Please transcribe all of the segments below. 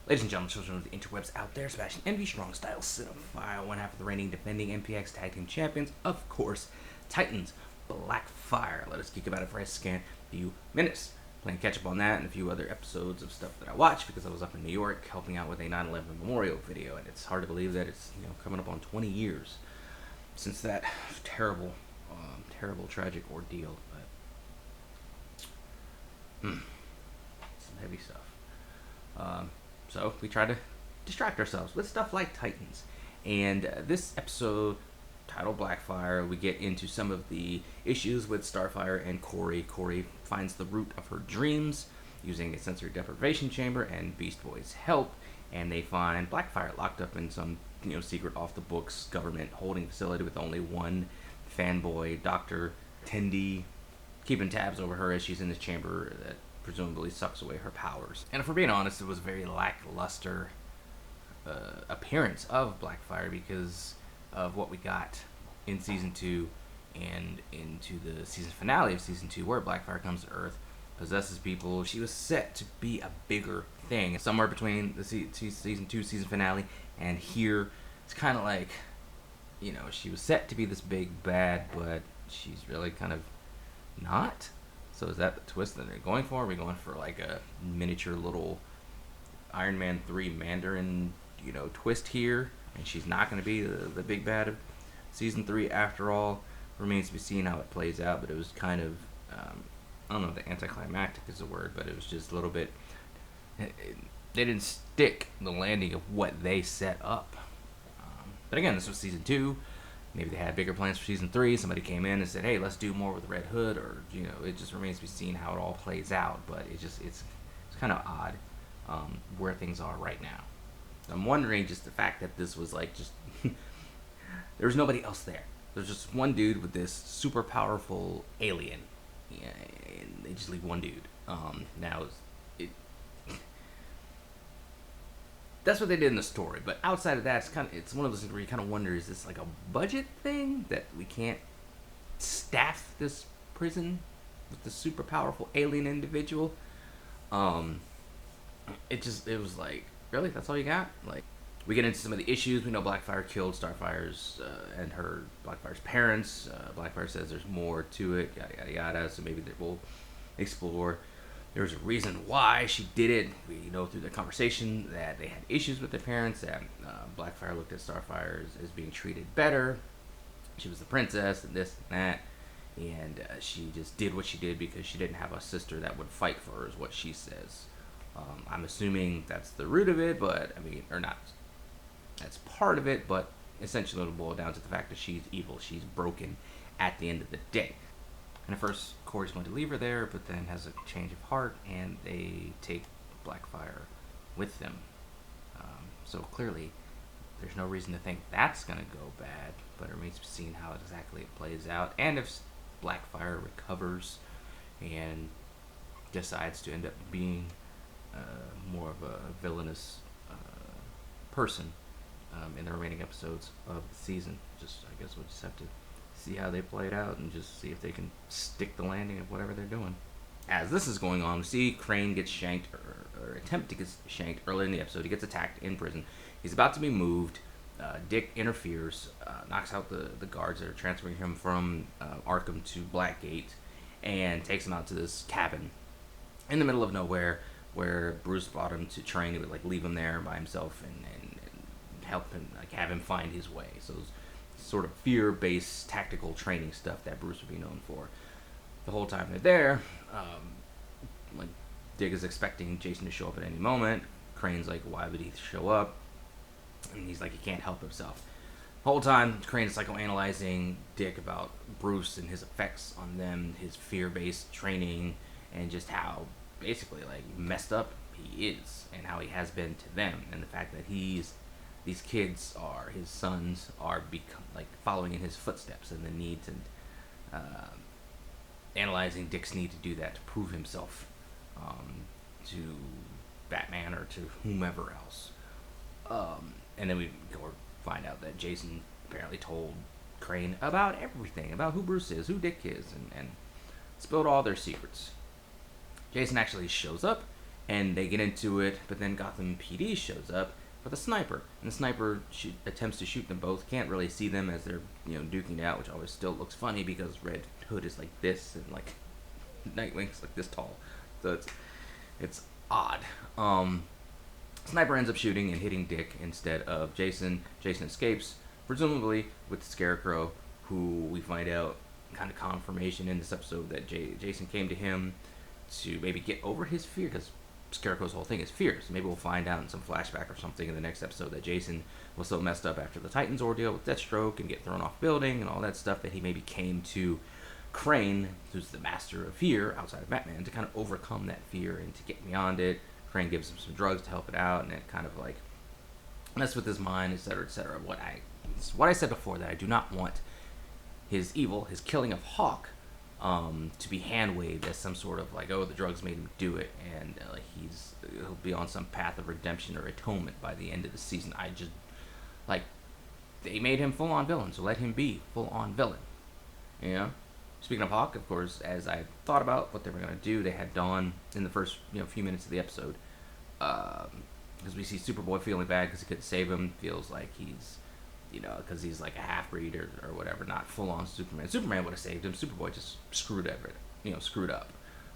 Ladies and gentlemen, children of the interwebs out there, Sebastian Envy, Strong Style Cinephile, one half of the reigning defending MPX Tag Team Champions, of course, Titans, Blackfire. Let us geek about it for a scant few minutes. Playing catch up on that and a few other episodes of stuff that I watched because I was up in New York helping out with a 9/11 memorial video, and it's hard to believe that it's coming up on 20 years since that terrible, tragic ordeal. But some heavy stuff. So we try to distract ourselves with stuff like Titans. And this episode, titled Blackfire, we get into some of the issues with Starfire and Corey. Corey finds the root of her dreams using a sensory deprivation chamber and Beast Boy's help. And they find Blackfire locked up in some secret off-the-books government holding facility with only one fanboy, Dr. Tendy, keeping tabs over her as she's in this chamber that presumably sucks away her powers. And if we're being honest, it was a very lackluster appearance of Blackfire because of what we got in Season 2 and into the season finale of Season 2 where Blackfire comes to Earth, possesses people. She was set to be a bigger thing. Somewhere between the Season 2 season finale and here, it's kind of like, she was set to be this big bad, but she's really kind of not. So is that the twist that they're going for? Are we going for like a miniature little Iron Man 3 Mandarin, twist here? And she's not going to be the big bad of Season 3 after all. Remains to be seen how it plays out, but it was kind of, I don't know if the anticlimactic is the word, but it was just a little bit, they didn't stick the landing of what they set up. But again, this was Season 2. Maybe they had bigger plans for Season 3. Somebody came in and said, hey, let's do more with Red Hood, or, it just remains to be seen how it all plays out. But it's kind of odd where things are right now. I'm wondering just the fact that this was like just, there was nobody else there. There's just one dude with this super powerful alien. Yeah, and they just leave one dude. Now, that's what they did in the story, but outside of that, it's one of those things where you kind of wonder, is this like a budget thing that we can't staff this prison with the super powerful alien individual? It was like, really, that's all you got? Like, we get into some of the issues. We know Blackfire killed Starfire's and Blackfire's parents. Blackfire says there's more to it, yada yada yada. So maybe we'll explore. There's a reason why she did it. We know through the conversation that they had issues with their parents, that Blackfire looked at Starfire as being treated better. She was the princess and this and that. And she just did what she did because she didn't have a sister that would fight for her, is what she says. I'm assuming that's the root of it, but, or not. That's part of it, but essentially it'll boil down to the fact that she's evil. She's broken at the end of the day. And at first, Corey's going to leave her there, but then has a change of heart, and they take Blackfire with them. So clearly, there's no reason to think that's going to go bad, but it remains to be seen how exactly it plays out, and if Blackfire recovers and decides to end up being more of a villainous person in the remaining episodes of the season. I guess we'll just have to see how they play it out and just see if they can stick the landing of whatever they're doing. As this is going on, we see Crane get shanked, or attempt to get shanked earlier in the episode. He gets attacked in prison. He's about to be moved. Dick interferes, knocks out the guards that are transferring him from Arkham to Blackgate, and takes him out to this cabin in the middle of nowhere where Bruce brought him to train. He would leave him there by himself and help him, have him find his way. So sort of fear-based tactical training stuff that Bruce would be known for. The whole time they're there, Dick is expecting Jason to show up at any moment. Crane's like, why would he show up? And he's like, he can't help himself. The whole time, Crane is psychoanalyzing Dick about Bruce and his effects on them, his fear-based training, and just how basically messed up he is, and how he has been to them, and the fact that these kids are his sons, are following in his footsteps, and the need to analyzing Dick's need to do that to prove himself to Batman or to whomever else. And then we find out that Jason apparently told Crane about everything, about who Bruce is, who Dick is, and spilled all their secrets. Jason actually shows up and they get into it. But then Gotham PD shows up with a sniper, and the sniper attempts to shoot them both. Can't really see them as they're duking it out, which always still looks funny because Red Hood is like this and like Nightwing's like this tall, so it's odd. Sniper ends up shooting and hitting Dick instead of Jason. Jason escapes, presumably with Scarecrow, who we find out kind of confirmation in this episode that Jason came to him to maybe get over his fear, because Scarecrow's whole thing is fear. So maybe we'll find out in some flashback or something in the next episode that Jason was so messed up after the Titans ordeal with Deathstroke and get thrown off building and all that stuff that he maybe came to Crane, who's the master of fear outside of Batman, to kind of overcome that fear and to get beyond it. Crane gives him some drugs to help it out, and it kind of like mess with his mind, etc., etc. What I said before, that I do not want his evil, his killing of Hawk, to be hand waved as some sort of like, oh, the drugs made him do it, and he'll be on some path of redemption or atonement by the end of the season. I just like, they made him full on villain, so let him be full on villain. Speaking of Hawk, of course, as I thought about what they were going to do, they had Dawn in the first few minutes of the episode. Because we see Superboy feeling bad because he couldn't save him. Feels like he's, because he's like a half-breed or whatever, not full-on Superman. Superman would have saved him. Superboy just screwed up.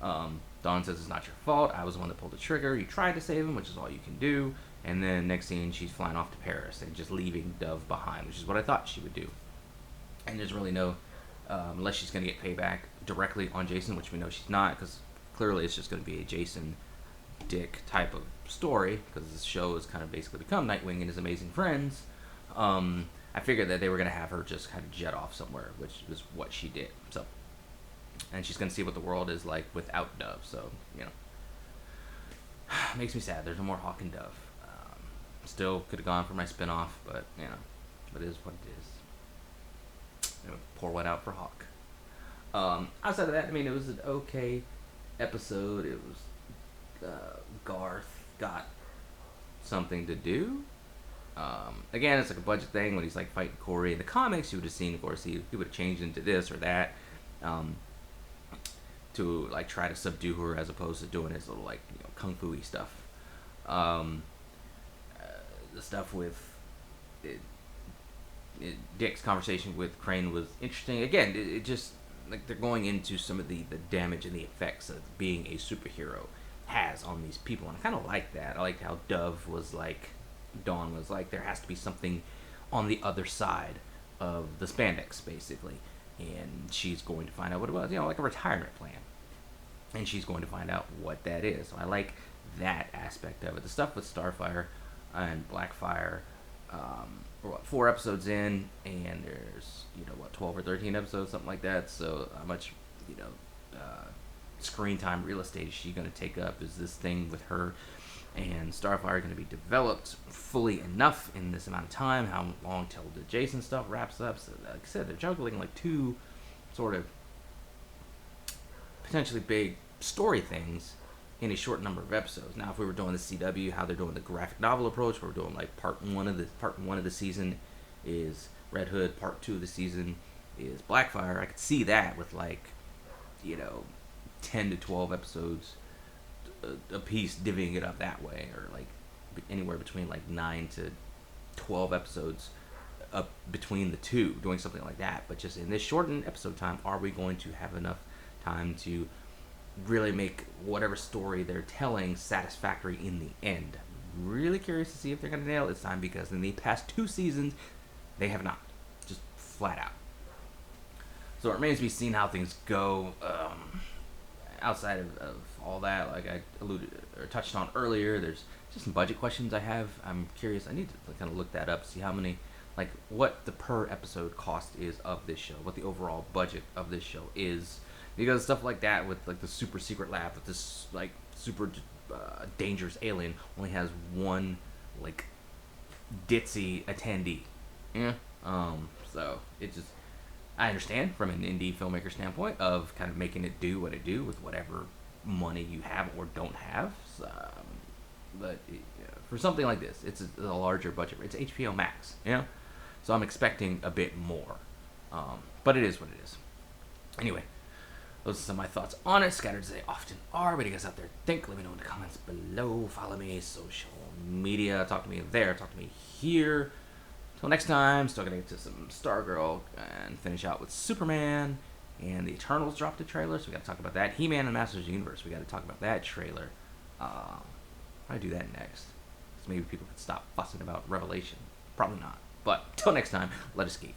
Dawn says it's not your fault. I was the one that pulled the trigger. You tried to save him, which is all you can do. And then next scene, she's flying off to Paris and just leaving Dove behind, which is what I thought she would do. And there's really no... unless she's going to get payback directly on Jason, which we know she's not, because clearly it's just going to be a Jason Dick type of story, because this show has kind of basically become Nightwing and his amazing friends. I figured that they were going to have her just kind of jet off somewhere, which is what she did. So, and she's going to see what the world is like without Dove. So, makes me sad. There's no more Hawk and Dove. Still could have gone for my spinoff, but it is what it is. Pour one out for Hawk. Outside of that, it was an okay episode. It was Garth got something to do. Again, it's like a budget thing when he's like fighting Corey. In the comics, you would have seen, of course, he would have changed into this or that to like try to subdue her, as opposed to doing his little like kung fu-y stuff. The stuff with Dick's conversation with Crane was interesting. Again, it just like they're going into some of the damage and the effects of being a superhero has on these people, and I kind of like that. I liked how Dawn was like, there has to be something on the other side of the spandex, basically, and she's going to find out what it was, like a retirement plan, and she's going to find out what that is. So I like that aspect of it. The stuff with Starfire and Blackfire, we're 4 episodes in, and there's 12 or 13 episodes, something like that. So how much screen time, real estate is she going to take up? Is this thing with her and Starfire going to be developed fully enough in this amount of time? How long till the Jason stuff wraps up? So like I said, they're juggling like 2 sort of potentially big story things in a short number of episodes. Now, if we were doing the CW, how they're doing the graphic novel approach, we're doing like part one of the season is Red Hood, part 2 of the season is Blackfire. I could see that with like 10 to 12 episodes a piece, divvying it up that way, or like anywhere between like 9 to 12 episodes up between the two, doing something like that. But just in this shortened episode time, are we going to have enough time to really make whatever story they're telling satisfactory in the end? I'm really curious to see if they're going to nail it this time, because in the past 2 seasons, they have not. Just flat out. So it remains to be seen how things go. Outside of all that, like I alluded or touched on earlier, there's just some budget questions I have. I'm curious. I need to kind of look that up, see how many, like what the per episode cost is of this show, what the overall budget of this show is. Because stuff like that with like the super secret lab with this like super dangerous alien only has one like ditzy attendee. Yeah. So it just, I understand from an indie filmmaker standpoint of kind of making it do what it do with whatever money you have or don't have. So, but for something like this, it's a larger budget. It's HBO Max, So I'm expecting a bit more. But it is what it is. Anyway, Those are some of my thoughts on it, scattered as they often are. What do you guys out there think? Let me know in the comments below. Follow me, social media. Talk to me there. Talk to me here. Till next time, still gonna get to some Stargirl and finish out with Superman. And the Eternals dropped a trailer, so we gotta talk about that. He-Man and Masters of the Universe, we gotta talk about that trailer. I'll do that next. So maybe people could stop fussing about Revelation. Probably not. But till next time, let us geek.